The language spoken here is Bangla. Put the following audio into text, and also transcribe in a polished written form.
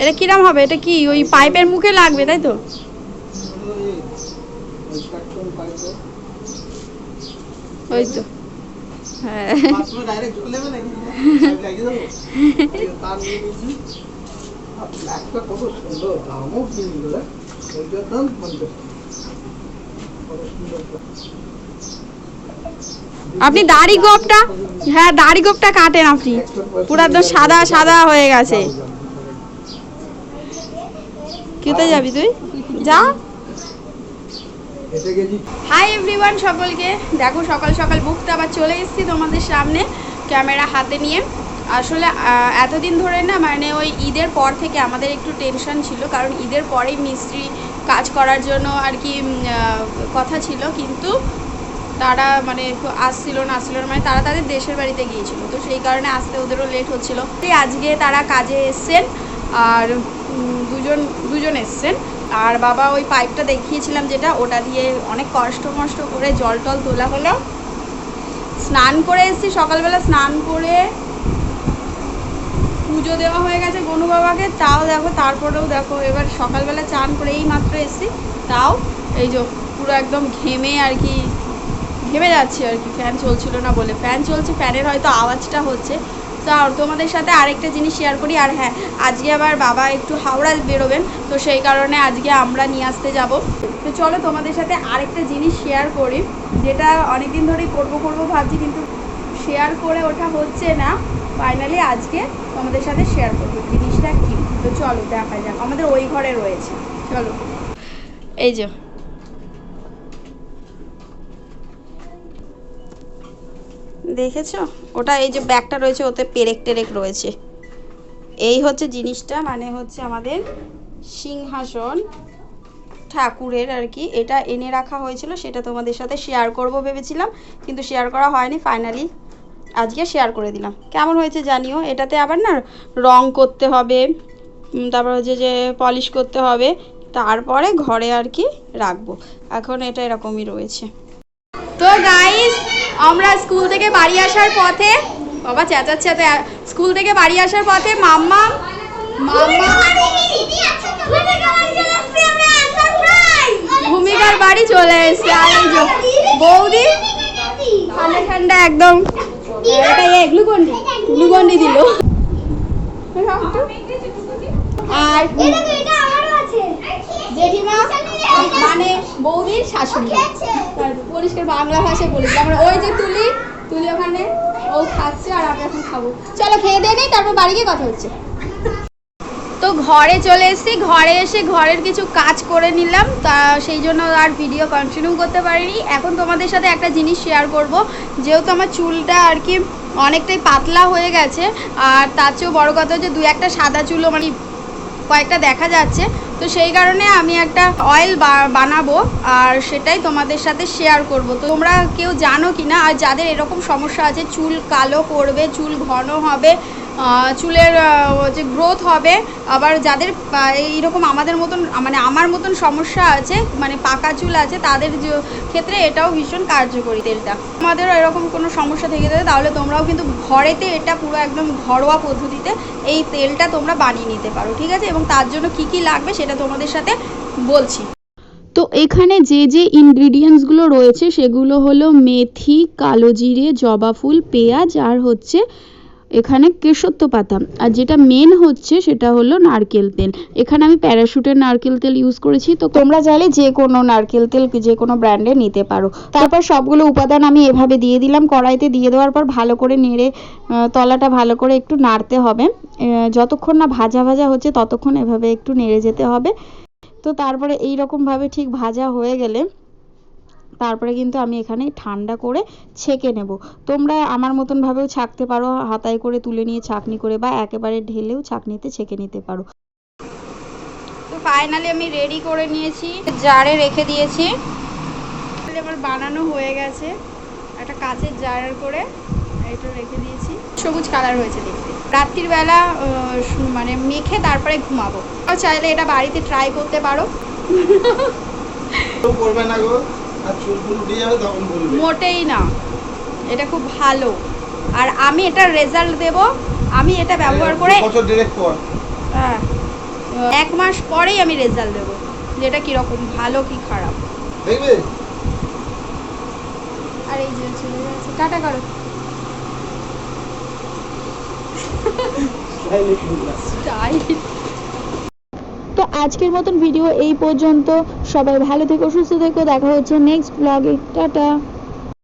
এটা কিরম হবে? এটা কি ওই পাইপের মুখে লাগবে তাই তো? ওই তো হ্যাঁ আপনি দাড়ি গোপটা, হ্যাঁ দাড়ি গোপটা কাটেন আপনি, পুরো একদম সাদা সাদা হয়ে গেছে। কোথায় যাবি তুই? যা। হাই এভরিওয়ান, সকলকে দেখো সকাল সকাল বুকটা আবার চলে এসেছি তোমাদের সামনে ক্যামেরা হাতে নিয়ে। আসলে এতদিন ধরে না মানে ওই ঈদের পর থেকে আমাদের একটু টেনশন ছিল, কারণ ঈদের পরেই মিস্ত্রি কাজ করার জন্য আর কি কথা ছিল, কিন্তু তারা মানে আসছিল না মানে তারা তাদের দেশের বাড়িতে গিয়েছিল, তো সেই কারণে আসতে ওদেরও লেট হচ্ছিল। আজকে তারা কাজে এসছেন আর দুজন এসছেন। আর বাবা ওই পাইপটা দেখিয়েছিলাম যেটা, ওটা দিয়ে অনেক কষ্ট করে জল টল তোলা হলো। স্নান করে এসেছি সকালবেলা, স্নান করে পুজো দেওয়া হয়ে গেছে গনু বাবাকে, তাও দেখো তারপরেও দেখো এবার সকালবেলা চান করে এই মাত্র এসেছি, তাও এই যে পুরো একদম ঘেমে আর কি ঘেমে যাচ্ছি আর কি। ফ্যান চলছিল না বলে, ফ্যান চলছে, ফ্যানের হয়তো আওয়াজটা হচ্ছে। তো তোমাদের সাথে আরেকটা জিনিস শেয়ার করি। আর হ্যাঁ, আজকে আবার বাবা একটু হাওড়া বেরোবেন, তো সেই কারণে আজকে আমরা নিয়ে আসতে যাব। তো চলো তোমাদের সাথে আরেকটা জিনিস শেয়ার করি, যেটা অনেকদিন ধরেই করবো ভাবছি, কিন্তু শেয়ার করে ওটা হচ্ছে না। ফাইনালি আজকে তোমাদের সাথে শেয়ার করবো জিনিসটা কি। তো চলো দেখা যাক, আমাদের ওই ঘরে রয়েছে। চলো, এই যে দেখেছো ওটা, এই যে ব্যাগটা রয়েছে ওতে পেরেক টেরেক রয়েছে। এই হচ্ছে জিনিসটা, মানে হচ্ছে আমাদের সিংহাসন ঠাকুরের আর কি। এটা এনে রাখা হয়েছিল, সেটা তোমাদের সাথে শেয়ার করব ভেবেছিলাম, কিন্তু শেয়ার করা হয়নি। ফাইনালি আজকে শেয়ার করে দিলাম। কেমন হয়েছে জানিও। এটাতে আবার না রং করতে হবে, তারপর হচ্ছে যে পলিশ করতে হবে, তারপরে ঘরে আর কি রাখবো। এখন এটা এরকমই রয়েছে। তো গাইস, আমরা স্কুল থেকে বাড়ি আসার পথে, বাবা চেঁচাচ্ছে, স্কুল থেকে বাড়ি আসার পথে মাম্মা ভূমিকার বাড়ি চলে এসছে। আর এই যে বৌদি ঠান্ডা ঠান্ডা একদম গ্লুকন্ডি দিল। আর জেঠিমা মানে বৌদির শাশুড়ি, পরিষ্কার বাংলা ভাষায় বলেছি আমরা। ওই যে তুলি ওখানে ও খাচ্ছে আর আমি এখন খাবো। চলো খেয়ে দিয়ে নেই, তারপর বাড়ি গিয়ে কথা হচ্ছে। তো ঘরে চলে এসেছি, ঘরে এসে ঘরের কিছু কাজ করে নিলাম, তা সেই জন্য আর ভিডিও কন্টিনিউ করতে পারিনি। এখন তোমাদের সাথে একটা জিনিস শেয়ার করব, যেহেতু আমার চুলটা আর কি অনেকটাই পাতলা হয়ে গেছে, আর তার চেয়েও বড়ো কথা হচ্ছে দু একটা সাদা চুলও মানে কয়েকটা দেখা যাচ্ছে, তো সেই কারণে আমি একটা অয়েল বানাবো আর সেটাই তোমাদের সাথে শেয়ার করব। তো তোমরা কেউ জানো কি না, আর যাদের এরকম সমস্যা আছে, চুল কালো করবে, চুল ঘন হবে, চুলের যে গ্রোথ হবে, আবার যাদের এইরকম আমাদের মতন মানে আমার মতন সমস্যা আছে, মানে পাকা চুল আছে, তাদের ক্ষেত্রে এটাও ভীষণ কার্যকরী তেলটা। আমাদেরও এরকম কোনো সমস্যা থেকে থাকে তাহলে তোমরাও কিন্তু ঘরেতে এটা পুরো একদম ঘরোয়া পদ্ধতিতে এই তেলটা তোমরা বানিয়ে নিতে পারো, ঠিক আছে? এবং তার জন্য কি কি লাগবে সেটা তোমাদের সাথে বলছি। তো এখানে যে যে ইনগ্রিডিয়েন্টসগুলো রয়েছে সেগুলো হলো মেথি, কালো জিরে, জবা ফুল, পেঁয়াজ, আর হচ্ছে এখানে কেশত্ব পাতা, আর যেটা মেন হচ্ছে সেটা হলো নারকেল তেল। এখানে আমি প্যারাশুটের নারকেল তেল ইউজ করেছি, তো তোমরা চাইলে যে কোনো নারকেল তেল যে কোনো ব্র্যান্ডে নিতে পারো। তারপর সবগুলো উপাদান আমি এভাবে দিয়ে দিলাম কড়াইতে। দিয়ে দেওয়ার পর ভালো করে নেড়ে তলাটা ভালো করে একটু নাড়তে হবে, যতক্ষণ না ভাজা ভাজা হচ্ছে ততক্ষণ এভাবে একটু নেড়ে যেতে হবে। তো তারপরে এই রকমভাবে ঠিক ভাজা হয়ে গেলে তারপরে কিন্তু আমি এখানে ঠান্ডা করে ছেঁকে নেব। তোমরা আমার মতন ভাবেও ছাঁকতে পারো, হাতায় করে তুলে নিয়ে ছাঁকনি করে, বা একেবারে ঢেলেও ছাঁকনিতে ছেঁকে নিতে পারো। তো ফাইনালি আমি রেডি করে নিয়েছি, জারে রেখে দিয়েছি। আমার বানানো হয়ে গেছে, একটা কাঁচের জার করে এটা রেখে দিয়েছি। সবুজ কালার হয়েছে দেখতে। রাত্রির বেলা মানে মেখে তারপরে ঘুমাবো। চাইলে এটা বাড়িতে ট্রাই করতে পারো। করবে না গো, আর চুলগুলো উঠে যাবে তখন বলবে। মোটেই না, এটা খুব ভালো, আর আমি এটা রেজাল্ট দেব। আমি এটা ব্যবহার করে বছর ডিরেক্ট কর। হ্যাঁ, 1 মাস পরেই আমি রেজাল্ট দেবো যেটা কিরকম ভালো কি খারাপ। দেখবে আর এই যে চলে গেছে, টাটা করো। তো আজকের মতন ভিডিও এই পর্যন্ত। সবাই ভালো থেকো, সুস্থ থেকো, দেখা হচ্ছে নেক্সট ব্লগে। টাটা।